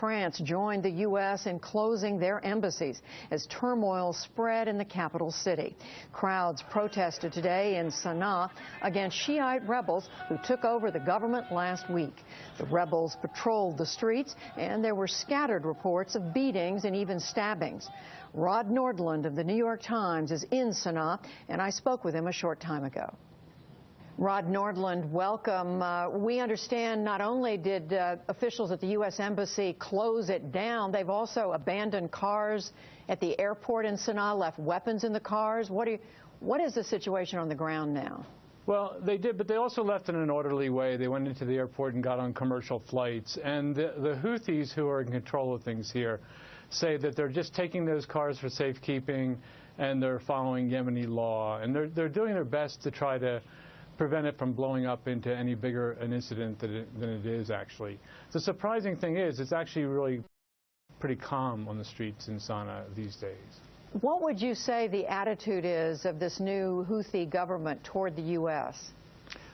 France joined the U.S. in closing their embassies as turmoil spread in the capital city. Crowds protested today in Sana'a against Shiite rebels who took over the government last week. The rebels patrolled the streets, and there were scattered reports of beatings and even stabbings. Rod Nordland of the New York Times is in Sana'a, and I spoke with him a short time ago. Rod Nordland, welcome. We understand not only did officials at the U.S. Embassy close it down, they've also abandoned cars at the airport in Sana'a, left weapons in the cars. What is the situation on the ground now? Well, they did, but they also left in an orderly way. They went into the airport and got on commercial flights. And the Houthis, who are in control of things here, say that they're just taking those cars for safekeeping and they're following Yemeni law. And they're doing their best to try to prevent it from blowing up into any bigger an incident than it is, actually. The surprising thing is it's actually really pretty calm on the streets in Sana'a these days. What would you say the attitude is of this new Houthi government toward the U.S.?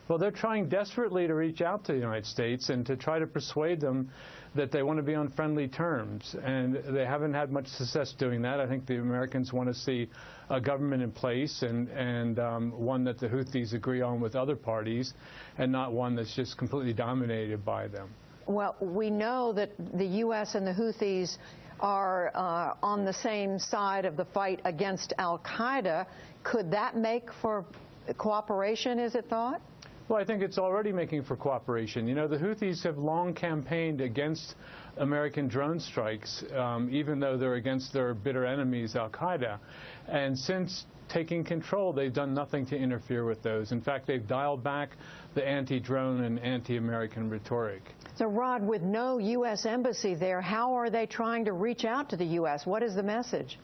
Well, they're trying desperately to reach out to the United States and to try to persuade them that they want to be on friendly terms. And they haven't had much success doing that. I think the Americans want to see a government in place and one that the Houthis agree on with other parties and not one that's just completely dominated by them. Well, we know that the U.S. and the Houthis are on the same side of the fight against al-Qaeda. Could that make for cooperation, is it thought? Well, I think it's already making for cooperation. You know, the Houthis have long campaigned against American drone strikes, even though they're against their bitter enemies, al-Qaeda. And since taking control, they've done nothing to interfere with those. In fact, they've dialed back the anti-drone and anti-American rhetoric. So, Rod, with no U.S. embassy there, how are they trying to reach out to the U.S.? What is the message?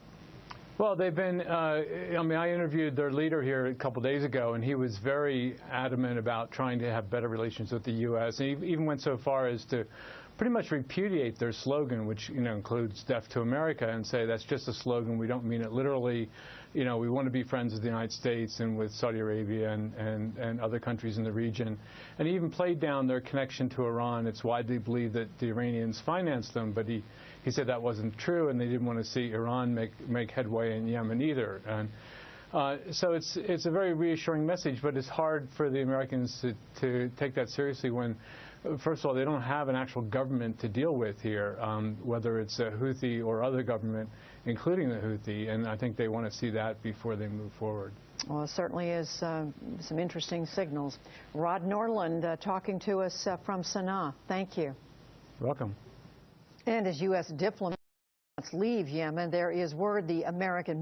Well, they've been, I interviewed their leader here a couple days ago, and he was very adamant about trying to have better relations with the U.S. And he even went so far as to pretty much repudiate their slogan, which, includes Death to America, and say that's just a slogan. We don't mean it literally. We want to be friends with the United States and with Saudi Arabia and other countries in the region. And he even played down their connection to Iran. It's widely believed that the Iranians financed them, but he said that wasn't true, and they didn't want to see Iran make headway in Yemen either. And so it's a very reassuring message, but it's hard for the Americans to take that seriously when, first of all, they don't have an actual government to deal with here, whether it's a Houthi or other government, including the Houthi, and I think they want to see that before they move forward. Well, it certainly is some interesting signals. Rod Nordland talking to us from Sana'a. Thank you. Welcome. And as U.S. diplomats leave Yemen, there is word the American